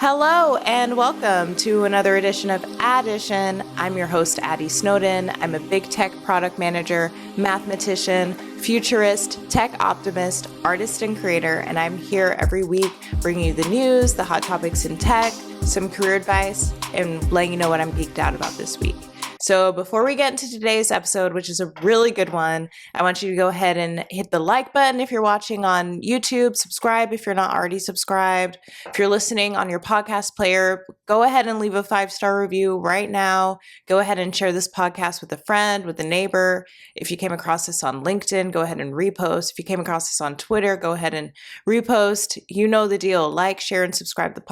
Hello and welcome to another edition of Addition. I'm your host, Addy Snowden. I'm a big tech product manager, mathematician, futurist, tech optimist, artist, and creator, and I'm here every week bringing you the news, the hot topics in tech, some career advice, and letting you know what I'm geeked out about this week. So before we get into today's episode, which is a really good one, I want you to go ahead and hit the like button if you're watching on YouTube, subscribe if you're not already subscribed. If you're listening on your podcast player, go ahead and leave a 5-star review right now. Go ahead and share this podcast with a friend, with a neighbor. If you came across this on LinkedIn, go ahead and repost. If you came across this on Twitter, go ahead and repost. You know the deal. Like, share, and subscribe to the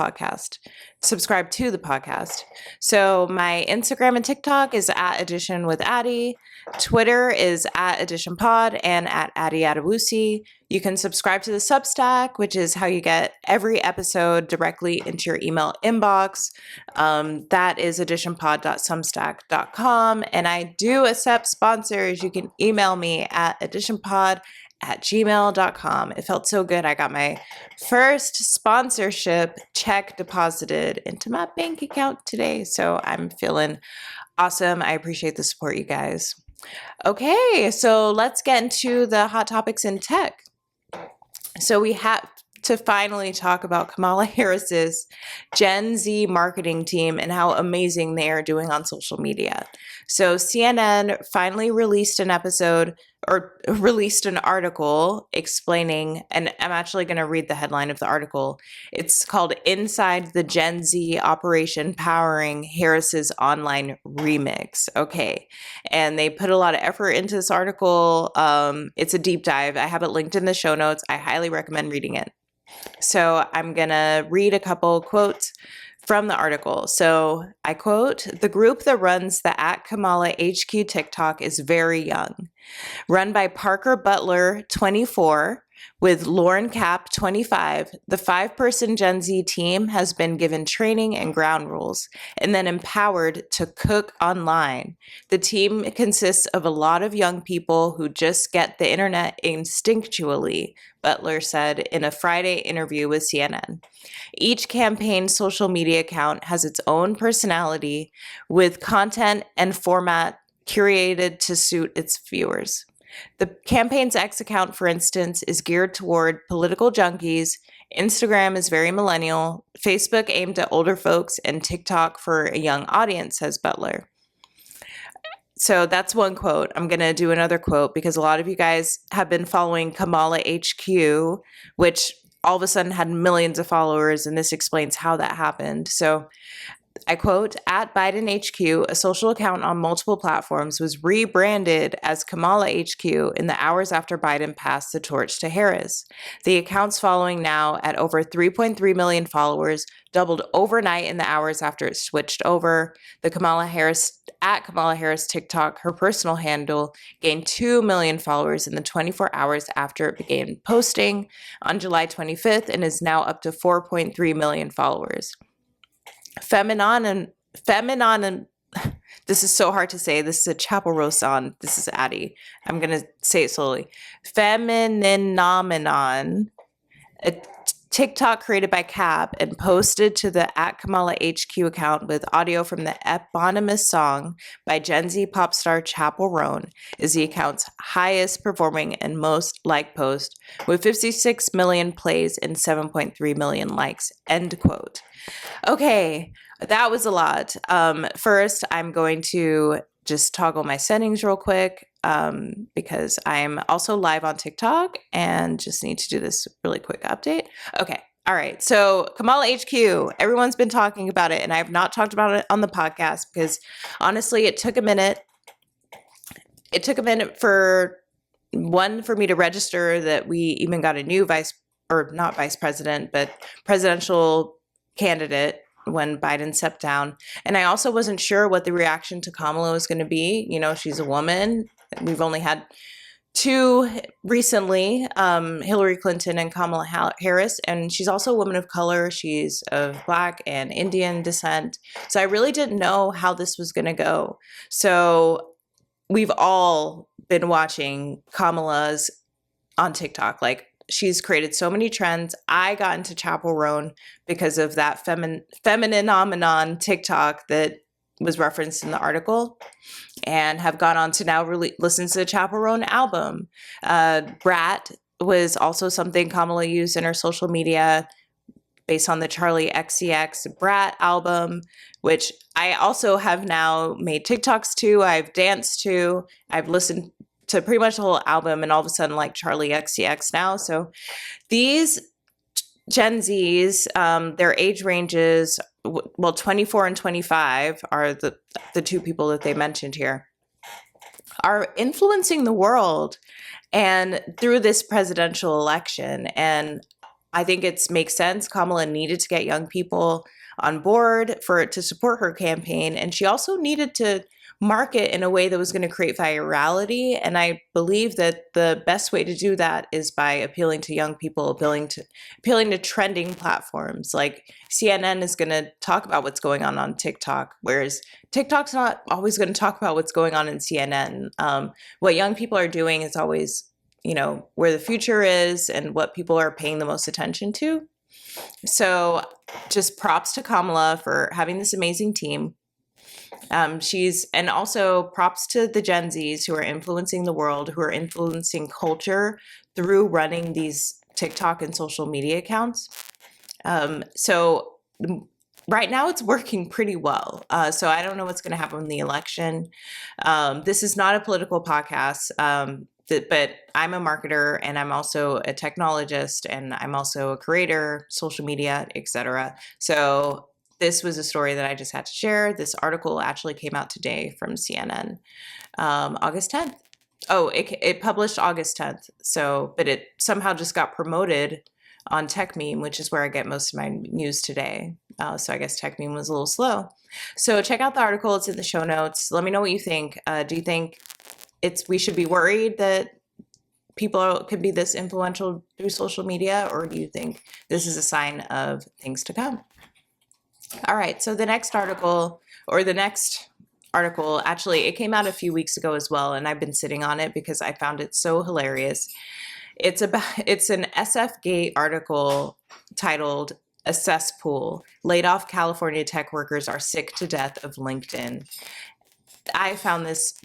podcast. So my Instagram and TikTok is at Addition with Addy. Twitter is at Addition Pod and at Addy Adewusi. You can subscribe to the Substack, which is how you get every episode directly into your email inbox. That is additionpod.substack.com. And I do accept sponsors. You can email me at additionpod@gmail.com. It felt so good. I got my first sponsorship check deposited into my bank account today. So I'm feeling awesome. I appreciate the support, you guys. Okay, so let's get into the hot topics in tech. So we have to finally talk about Kamala Harris's Gen Z marketing team and how amazing they are doing on social media. So CNN finally released an article explaining, and I'm actually going to read the headline of the article. It's called Inside the Gen Z Operation Powering Harris's Online Remix. Okay. And they put a lot of effort into this article. It's a deep dive. I have it linked in the show notes. I highly recommend reading it. So I'm going to read a couple quotes from the article. So I quote, "The group that runs the @Kamala HQ TikTok is very young. Run by Parker Butler, 24, with Lauren Cap, 25, the 5-person Gen Z team has been given training and ground rules and then empowered to cook online. The team consists of a lot of young people who just get the internet instinctually," Butler said in a Friday interview with CNN. "Each campaign's social media account has its own personality with content and format curated to suit its viewers. The campaign's X account, for instance, is geared toward political junkies. Instagram is very millennial, Facebook aimed at older folks, and TikTok for a young audience," says Butler. So that's one quote. I'm going to do another quote because a lot of you guys have been following Kamala HQ, which all of a sudden had millions of followers, and this explains how that happened. So I quote, "Biden HQ, a social account on multiple platforms, was rebranded as Kamala HQ in the hours after Biden passed the torch to Harris. The account's following now at over 3.3 million followers, doubled overnight in the hours after it switched over. The Kamala Harris TikTok, her personal handle, gained 2 million followers in the 24 hours after it began posting on July 25th and is now up to 4.3 million followers. Feminine, this is so hard to say. This is a Chapel Rosan. This is Addy. I'm going to say it slowly. Femininomenon, a TikTok created by Cap and posted to the @Kamala HQ account with audio from the eponymous song by Gen Z pop star Chapel Roan, is the account's highest performing and most liked post with 56 million plays and 7.3 million likes," end quote. Okay, that was a lot. First, I'm going to just toggle my settings real quick because I'm also live on TikTok and just need to do this really quick update. Okay. All right. So Kamala HQ, everyone's been talking about it and I have not talked about it on the podcast because honestly, it took a minute. It took a minute for me to register that we even got a new not vice president, but presidential candidate when Biden stepped down. And I also wasn't sure what the reaction to Kamala was going to be. You know, she's a woman. We've only had 2 recently, Hillary Clinton and Kamala Harris, and she's also a woman of color. She's of Black and Indian descent. So I really didn't know how this was going to go. So we've all been watching Kamala's on TikTok. Like she's created so many trends. I got into Chapel Roan because of that femininomenon TikTok that was referenced in the article, and have gone on to now really listen to the Chapel Roan album. Brat was also something Kamala used in her social media based on the Charlie XCX Brat album, which I also have now made TikToks to, I've danced to, I've listened to pretty much the whole album, and all of a sudden like Charlie XCX now. So these Gen Zs, their age ranges, well, 24 and 25 are the two people that they mentioned here, are influencing the world and through this presidential election. And I think it makes sense. Kamala needed to get young people on board to support her campaign. And she also needed to market in a way that was going to create virality. And I believe that the best way to do that is by appealing to young people, appealing to trending platforms. Like CNN is going to talk about what's going on TikTok, whereas TikTok's not always going to talk about what's going on in CNN. What young people are doing is always, where the future is and what people are paying the most attention to. So just props to Kamala for having this amazing team. And also props to the Gen Zs who are influencing the world, who are influencing culture through running these TikTok and social media accounts. So right now it's working pretty well. So I don't know what's going to happen in the election. This is not a political podcast. But I'm a marketer, and I'm also a technologist, and I'm also a creator, social media, etc. So this was a story that I just had to share. This article actually came out today from CNN, August 10th. Oh, it published August 10th. So, but it somehow just got promoted on TechMeme, which is where I get most of my news today. So I guess TechMeme was a little slow. So check out the article. It's in the show notes. Let me know what you think. Do you think we should be worried that people could be this influential through social media, or do you think this is a sign of things to come? All right, so the next article, actually, it came out a few weeks ago as well, and I've been sitting on it because I found it so hilarious. It's an SF Gate article titled "A Cesspool: Laid Off California Tech Workers Are Sick to Death of LinkedIn." I found this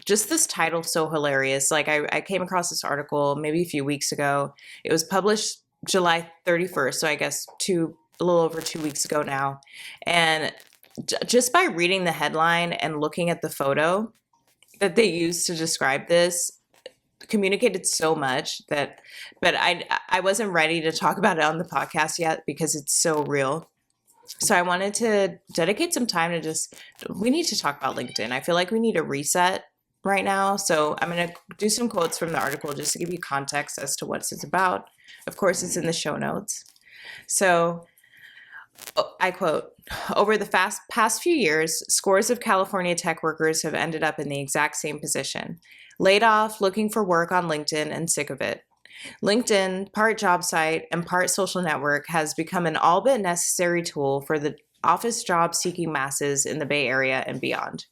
title so hilarious. Like I came across this article maybe a few weeks ago. It was published July 31st. So I guess a little over 2 weeks ago now. And just by reading the headline and looking at the photo that they used to describe this, communicated so much but I wasn't ready to talk about it on the podcast yet because it's so real. So I wanted to dedicate some time to we need to talk about LinkedIn. I feel like we need a reset right now. So I'm going to do some quotes from the article just to give you context as to what it's about. Of course, it's in the show notes. So I quote, "Over the past few years, scores of California tech workers have ended up in the exact same position, laid off, looking for work on LinkedIn, and sick of it. LinkedIn, part job site and part social network, has become an all but necessary tool for the office job seeking masses in the Bay Area and beyond.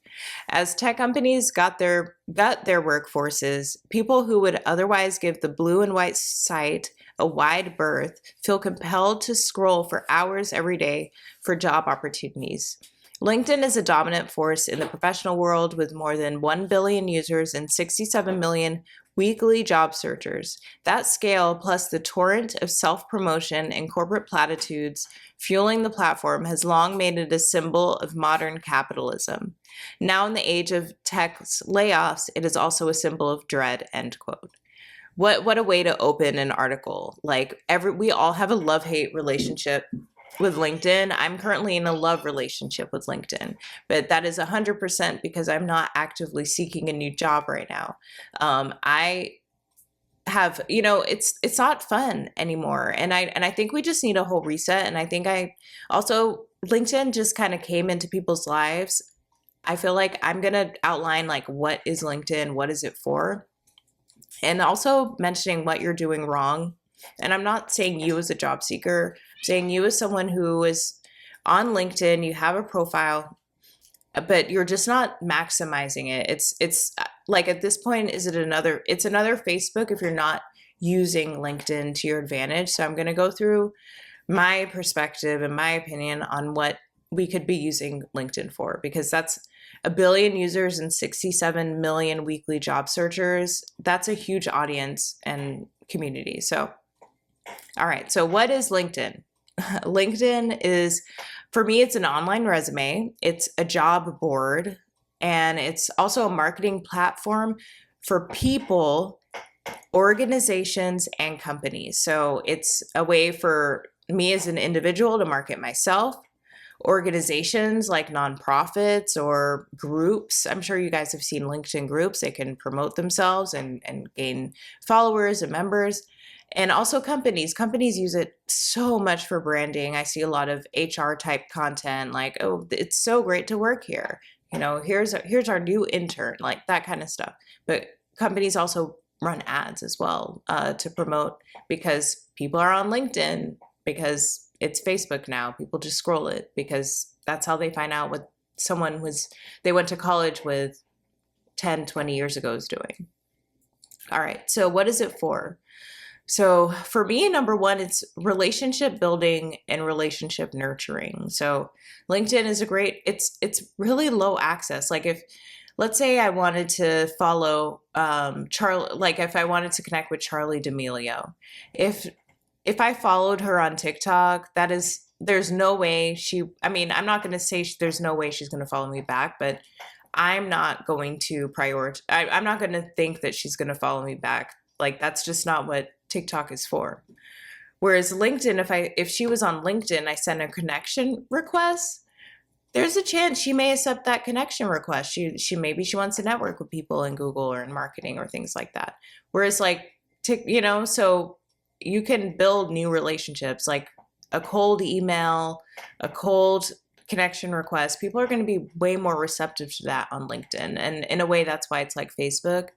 As tech companies gut their workforces, people who would otherwise give the blue and white site a wide berth feel compelled to scroll for hours every day for job opportunities. LinkedIn is a dominant force in the professional world with more than 1 billion users and 67 million weekly job searchers. That scale, plus the torrent of self-promotion and corporate platitudes fueling the platform, has long made it a symbol of modern capitalism. Now in the age of tech's layoffs, it is also a symbol of dread," end quote. What a way to open an article. Like we all have a love-hate relationship with LinkedIn. I'm currently in a love relationship with LinkedIn, but that is 100% because I'm not actively seeking a new job right now. I have, it's not fun anymore. And I think we just need a whole reset. And I think LinkedIn just kind of came into people's lives. I feel like I'm going to outline like, what is LinkedIn? What is it for? And also mentioning what you're doing wrong. And I'm not saying you as a job seeker, I'm saying you as someone who is on LinkedIn, you have a profile, but you're just not maximizing it. It's like at this point, it's another Facebook if you're not using LinkedIn to your advantage. So I'm going to go through my perspective and my opinion on what we could be using LinkedIn for, because that's 1 billion users and 67 million weekly job searchers. That's a huge audience and community. So, all right. So what is LinkedIn? LinkedIn is, for me, it's an online resume. It's a job board, and it's also a marketing platform for people, organizations, and companies. So it's a way for me as an individual to market myself, organizations like nonprofits or groups. I'm sure you guys have seen LinkedIn groups. They can promote themselves and gain followers and members. And also companies. Companies use it so much for branding. I see a lot of HR type content like, oh, it's so great to work here. You know, here's our new intern, like that kind of stuff. But companies also run ads as well to promote, because people are on LinkedIn, because it's Facebook now. People just scroll it because that's how they find out what someone they went to college with 10, 20 years ago is doing. All right. So what is it for? So for me, number one, it's relationship building and relationship nurturing. So LinkedIn is it's really low access. Like let's say I wanted to follow Charlie, like if I wanted to connect with Charlie D'Amelio, if I followed her on TikTok, there's no way I'm not going to say there's no way she's going to follow me back, but I'm not going to I'm not going to think that she's going to follow me back. Like, that's just not what TikTok is for. Whereas LinkedIn, if she was on LinkedIn, I sent a connection request, there's a chance she may accept that connection request. She maybe she wants to network with people in Google or in marketing or things like that. Whereas so you can build new relationships, like a cold email, a cold connection request. People are going to be way more receptive to that on LinkedIn. And in a way, that's why it's like Facebook.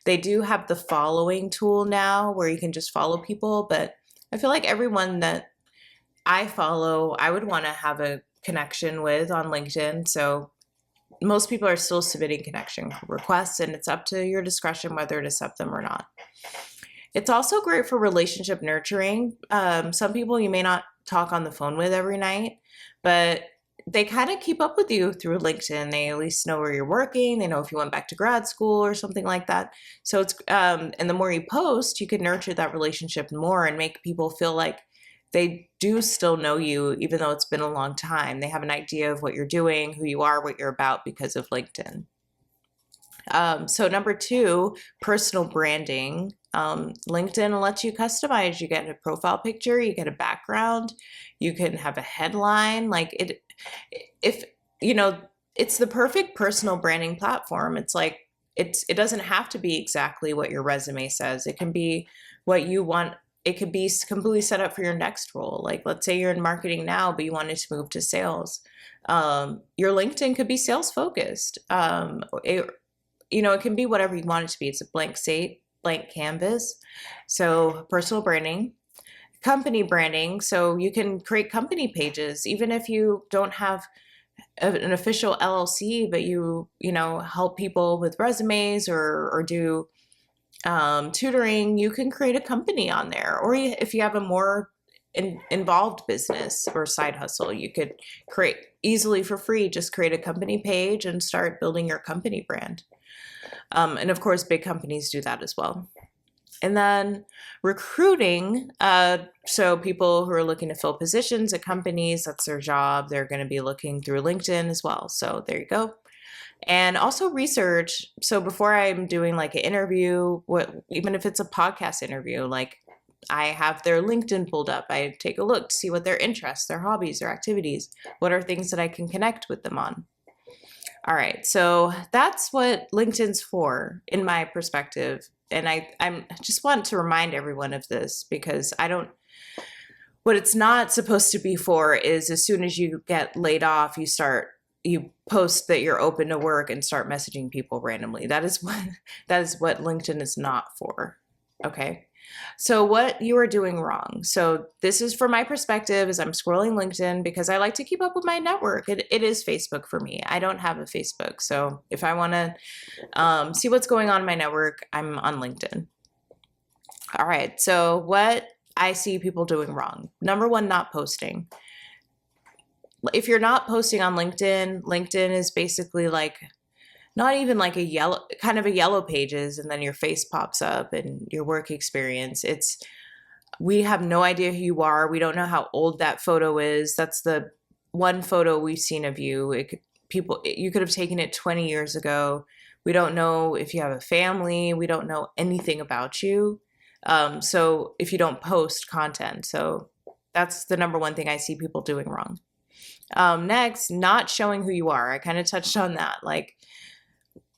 They do have the following tool now where you can just follow people. But I feel like everyone that I follow, I would want to have a connection with on LinkedIn. So most people are still submitting connection requests, and it's up to your discretion whether to accept them or not. It's also great for relationship nurturing. Some people you may not talk on the phone with every night, but they kind of keep up with you through LinkedIn. They at least know where you're working. They know if you went back to grad school or something like that. So it's, and the more you post, you can nurture that relationship more and make people feel like they do still know you, even though it's been a long time. They have an idea of what you're doing, who you are, what you're about because of LinkedIn. So number two, personal branding. LinkedIn lets you customize. You get a profile picture, you get a background, you can have a headline. It's the perfect personal branding platform. It's like, it doesn't have to be exactly what your resume says. It can be what you want. It could be completely set up for your next role. Like, let's say you're in marketing now, but you wanted to move to sales. Your LinkedIn could be sales focused. It can be whatever you want it to be. It's a blank slate, blank canvas. So personal branding, company branding. So you can create company pages, even if you don't have an official LLC, but you help people with resumes or do tutoring. You can create a company on there. Or if you have a more involved business or side hustle, you could create easily for free, just create a company page and start building your company brand. And of course, big companies do that as well. And then recruiting. So people who are looking to fill positions at companies, that's their job. They're going to be looking through LinkedIn as well. So there you go. And also research. So before I'm doing like an interview, even if it's a podcast interview, like I have their LinkedIn pulled up. I take a look to see what their interests, their hobbies, their activities, what are things that I can connect with them on. All right, so that's what LinkedIn's for, in my perspective. And I just want to remind everyone of this, because what it's not supposed to be for is as soon as you get laid off, you post that you're open to work and start messaging people randomly. That is what LinkedIn is not for. Okay. So what you are doing wrong. So this is from my perspective as I'm scrolling LinkedIn, because I like to keep up with my network. It is Facebook for me. I don't have a Facebook. So if I want to see what's going on in my network, I'm on LinkedIn. All right. So what I see people doing wrong. Number one, not posting. If you're not posting on LinkedIn, LinkedIn is basically like not even like a yellow kind of a yellow pages and then your face pops up and your work experience. It's we have no idea who you are. We don't know how old that photo is. That's the one photo we've seen of you. You could have taken it 20 years ago. We don't know if you have a family. We don't know anything about you. So if you don't post content, so that's the number one thing I see people doing wrong. Next, not showing who you are. I kind of touched on that. Like,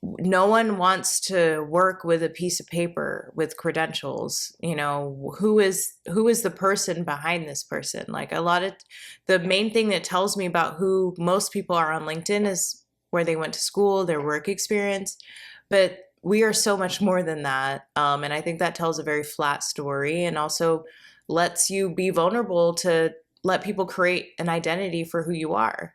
no one wants to work with a piece of paper with credentials. You know, who is the person behind this person? Like, a lot of the main thing that tells me about who most people are on LinkedIn is where they went to school, their work experience, but we are so much more than that. And I think that tells a very flat story and also lets you be vulnerable to let people create an identity for who you are.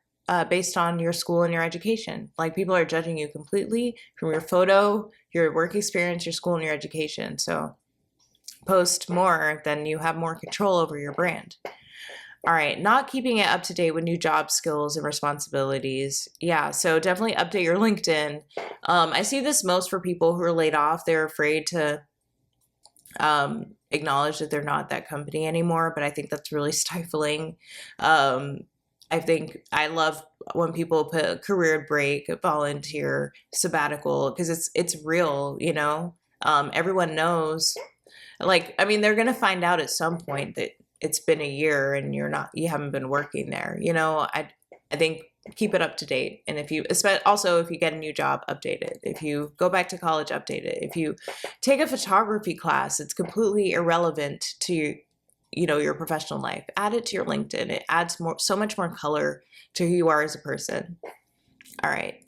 Based on your school and your education. Like, people are judging you completely from your photo, your work experience, your school, and your education. So post more, then you have more control over your brand. All right, not keeping it up to date with new job skills and responsibilities. Yeah, so definitely update your LinkedIn. I see this most for people who are laid off. They're afraid to acknowledge that they're not that company anymore, but I think that's really stifling. I think I love when people put career break, volunteer, sabbatical, because it's real, you know. Everyone knows. Like, I mean, they're gonna find out at some point that it's been a year and you haven't been working there. You know, I think keep it up to date. And if you get a new job, update it. If you go back to college, update it. If you take a photography class, it's completely irrelevant to your professional life. Add it to your LinkedIn. It adds so much more color to who you are as a person. All right.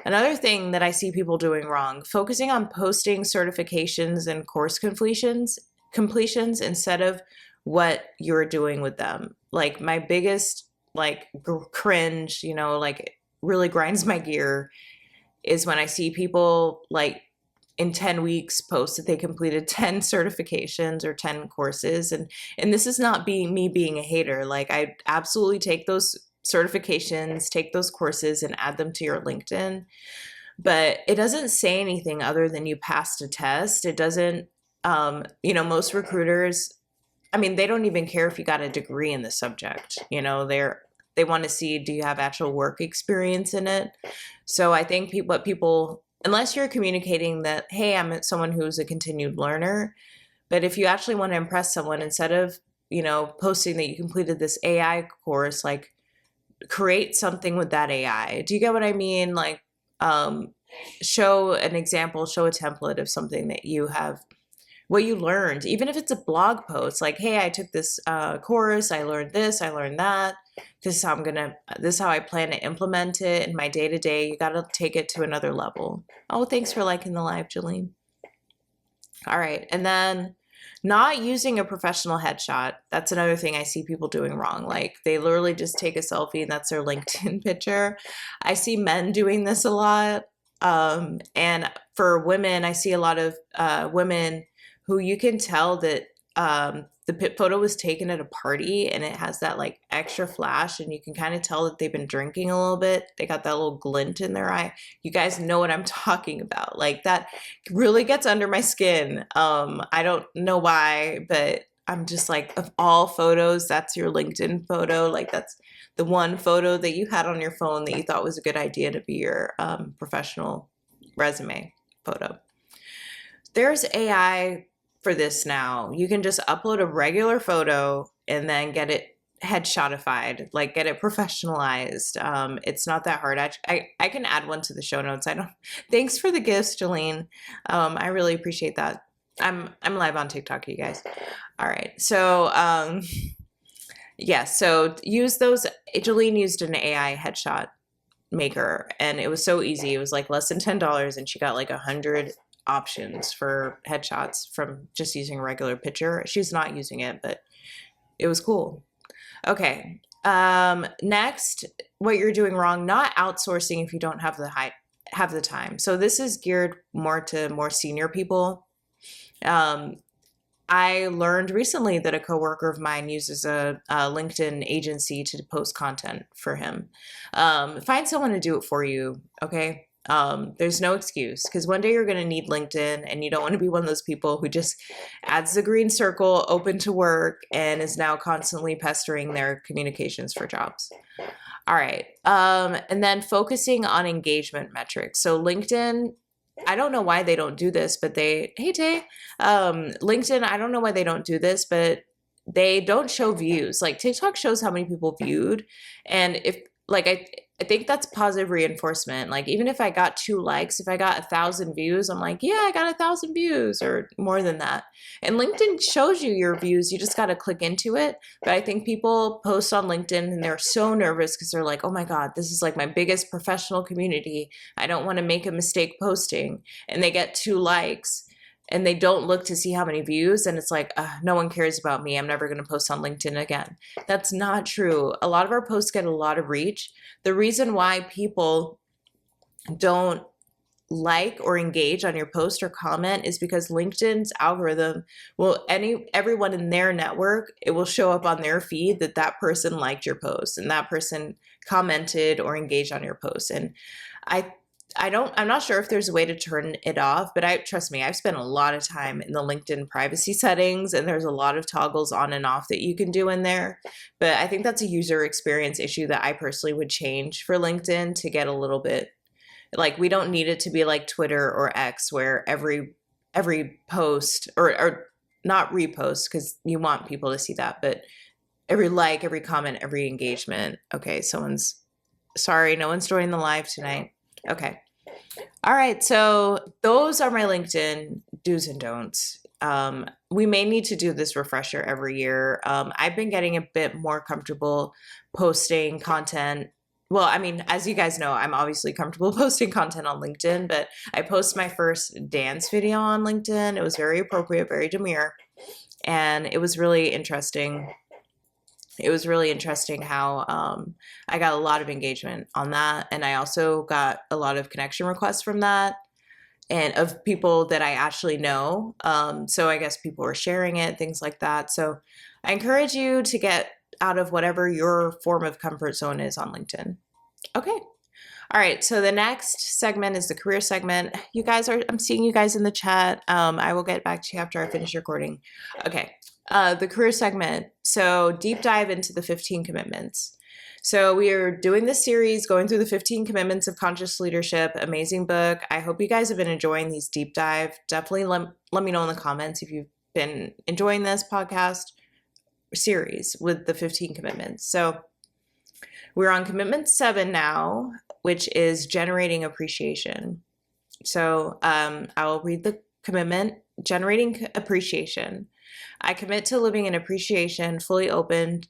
Another thing that I see people doing wrong, focusing on posting certifications and course completions instead of what you're doing with them. Like, my biggest cringe, like, really grinds my gear is when I see people like in 10 weeks post that they completed 10 certifications or 10 courses. And this is not me being a hater. Like, I absolutely take those certifications, take those courses and add them to your LinkedIn. But it doesn't say anything other than you passed a test. It doesn't, most recruiters, I mean, they don't even care if you got a degree in the subject. They want to see, do you have actual work experience in it? So I think unless you're communicating that, hey, I'm someone who's a continued learner, but if you actually want to impress someone, instead of, posting that you completed this AI course, like, create something with that AI. Do you get what I mean? Like, show an example, show a template of something that you have, what you learned, even if it's a blog post, like, hey, I took this course, I learned this, I learned that. This is how I plan to implement it in my day-to-day. You got to take it to another level. Oh, thanks for liking the live, Jolene. All right. And then not using a professional headshot. That's another thing I see people doing wrong. Like, they literally just take a selfie and that's their LinkedIn picture. I see men doing this a lot. And for women, I see a lot of women who you can tell that the photo was taken at a party and it has that like extra flash and you can kind of tell that they've been drinking a little bit. They got that little glint in their eye. You guys know what I'm talking about. Like, that really gets under my skin. I don't know why, but I'm just like, of all photos, that's your LinkedIn photo. Like, that's the one photo that you had on your phone that you thought was a good idea to be your professional resume photo. There's AI for this now. You can just upload a regular photo and then get it headshotified, like get it professionalized. It's not that hard. I can add one to the show notes. Thanks for the gifts, Jolene. I really appreciate that. I'm live on TikTok, you guys. All right. So, so use those. Jolene used an AI headshot maker and it was so easy. It was like less than $10 and she got like 100 options for headshots from just using a regular picture. She's not using it, but it was cool. Okay. Next, what you're doing wrong, not outsourcing if you don't have the time. So this is geared more to more senior people. I learned recently that a coworker of mine uses a LinkedIn agency to post content for him. Find someone to do it for you, okay? There's no excuse because one day you're going to need LinkedIn and you don't want to be one of those people who just adds the green circle open to work and is now constantly pestering their communications for jobs. All right. And then focusing on engagement metrics. So LinkedIn, I don't know why they don't do this, but hey Tay, LinkedIn, I don't know why they don't do this, but they don't show views. Like TikTok shows how many people viewed. And if like, I think that's positive reinforcement. Like even if I got 2 likes, if I got 1,000 views, I'm like, yeah, I got 1,000 views or more than that. And LinkedIn shows you your views. You just got to click into it. But I think people post on LinkedIn and they're so nervous because they're like, oh my God, this is like my biggest professional community. I don't want to make a mistake posting. And they get 2 likes and they don't look to see how many views. And it's like, no one cares about me. I'm never going to post on LinkedIn again. That's not true. A lot of our posts get a lot of reach. The reason why people don't like or engage on your post or comment is because LinkedIn's algorithm will everyone in their network, it will show up on their feed that that person liked your post and that person commented or engaged on your post. And I'm not sure if there's a way to turn it off, but trust me, I've spent a lot of time in the LinkedIn privacy settings and there's a lot of toggles on and off that you can do in there. But I think that's a user experience issue that I personally would change for LinkedIn to get a little bit, like we don't need it to be like Twitter or X where every post or not repost because you want people to see that, but every like, every comment, every engagement. Okay, sorry, no one's joining the live tonight. Okay. All right. So those are my LinkedIn do's and don'ts. We may need to do this refresher every year. I've been getting a bit more comfortable posting content. Well, I mean, as you guys know, I'm obviously comfortable posting content on LinkedIn, but I posted my first dance video on LinkedIn. It was very appropriate, very demure. And it was really interesting. It was really interesting how I got a lot of engagement on that. And I also got a lot of connection requests from that and of people that I actually know. So I guess people were sharing it, things like that. So I encourage you to get out of whatever your form of comfort zone is on LinkedIn. Okay. All right. So the next segment is the career segment. I'm seeing you guys in the chat. I will get back to you after I finish recording. Okay. The career segment. So deep dive into the 15 commitments. So we are doing this series, going through the 15 commitments of conscious leadership. Amazing book. I hope you guys have been enjoying these deep dive. Definitely let me know in the comments if you've been enjoying this podcast series with the 15 commitments. So we're on commitment 7 now, which is generating appreciation. So I'll read the commitment, generating appreciation. I commit to living in appreciation, fully opening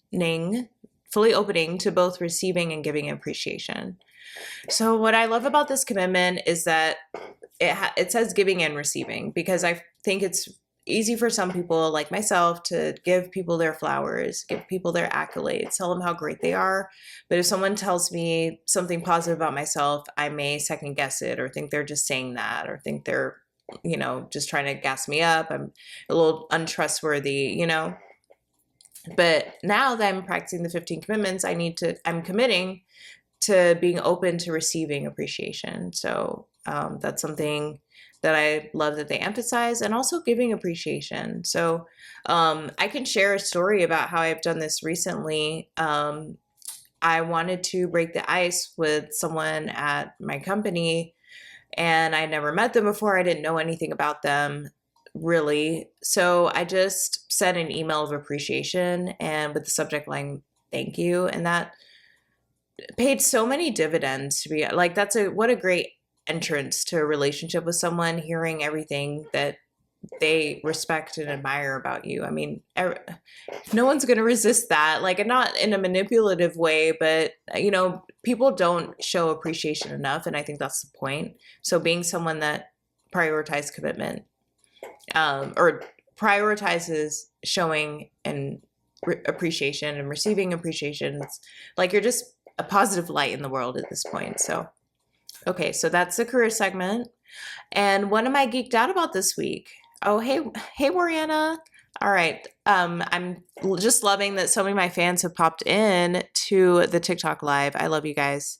to both receiving and giving appreciation. So what I love about this commitment is that it says giving and receiving, because I think it's easy for some people like myself to give people their flowers, give people their accolades, tell them how great they are. But if someone tells me something positive about myself, I may second guess it or think they're just saying that or think they're, just trying to gas me up. I'm a little untrustworthy, But now that I'm practicing the 15 commitments, I'm committing to being open to receiving appreciation. So that's something that I love that they emphasize, and also giving appreciation. So I can share a story about how I've done this recently. I wanted to break the ice with someone at my company, and I never met them before. I didn't know anything about them, really. So I just sent an email of appreciation and with the subject line, thank you. And that paid so many dividends to be like, what a great entrance to a relationship with someone, hearing everything that they respect and admire about you. I mean, no one's going to resist that, like, not in a manipulative way, but people don't show appreciation enough. And I think that's the point. So being someone that prioritizes commitment, or prioritizes showing and appreciation and receiving appreciation, it's like you're just a positive light in the world at this point. So, okay, so that's the career segment. And what am I geeked out about this week? Oh, hey, Mariana. All right. I'm just loving that so many of my fans have popped in to the TikTok live. I love you guys.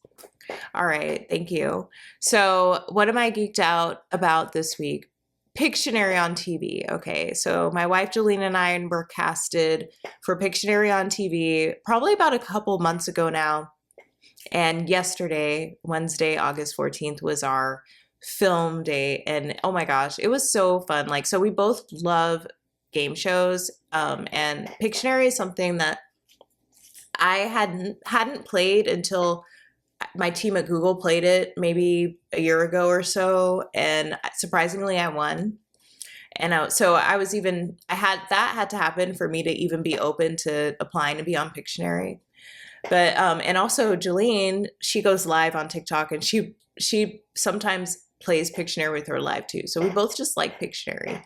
All right. Thank you. So, what am I geeked out about this week? Pictionary on TV. Okay. So, my wife Jolene and I were casted for Pictionary on TV probably about a couple months ago now. And yesterday, Wednesday, August 14th, was our film day. And oh my gosh, it was so fun. Like, so we both love game shows. And Pictionary is something that I hadn't played until my team at Google played it maybe a year ago or so. And surprisingly, I won. And so I had to happen for me to even be open to applying to be on Pictionary. But and also Jolene, she goes live on TikTok, and she sometimes plays Pictionary with her live too. So we both just like Pictionary.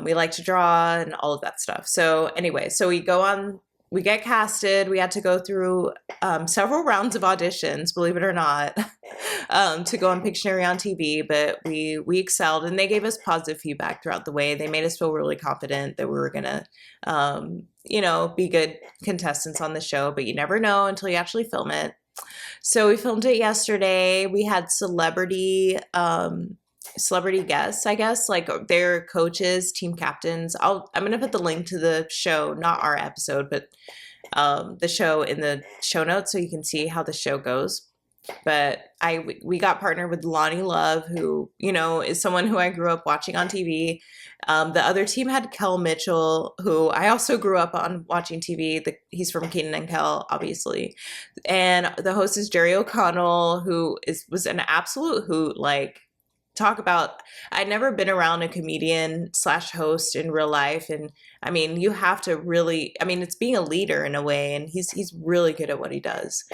We like to draw and all of that stuff. So anyway, so we get casted. We had to go through several rounds of auditions, believe it or not, to go on Pictionary on TV. But we excelled, and they gave us positive feedback throughout the way. They made us feel really confident that we were gonna, be good contestants on the show. But you never know until you actually film it. So we filmed it yesterday. We had celebrity guests, I guess, like their coaches, team captains. I'm gonna put the link to the show, not our episode, but the show in the show notes so you can see how the show goes. But we got partnered with Lonnie Love, who is someone who I grew up watching on TV. The other team had Kel Mitchell, who I also grew up on watching TV. He's from Kenan and Kel, obviously, and the host is Jerry O'Connell, who was an absolute hoot. Like, talk about, I'd never been around a comedian / host in real life. And I mean, you have to really, it's being a leader in a way. And he's really good at what he does.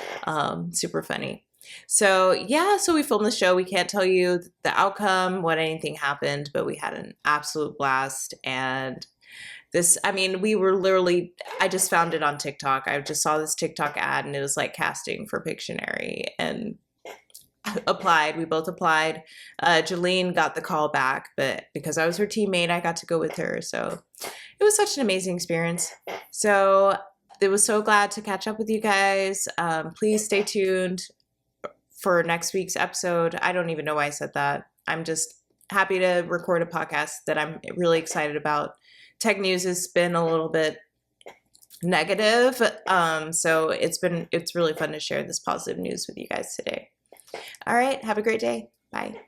Super funny. So yeah, so we filmed the show. We can't tell you the outcome, what anything happened, but we had an absolute blast. And we were literally, I just found it on TikTok. I just saw this TikTok ad, and it was like casting for Pictionary, and applied. We both applied. Jolene got the call back, but because I was her teammate, I got to go with her. So it was such an amazing experience. So it was so glad to catch up with you guys. Please stay tuned for next week's episode. I don't even know why I said that. I'm just happy to record a podcast that I'm really excited about. Tech news has been a little bit negative. So it's really fun to share this positive news with you guys today. All right. Have a great day. Bye.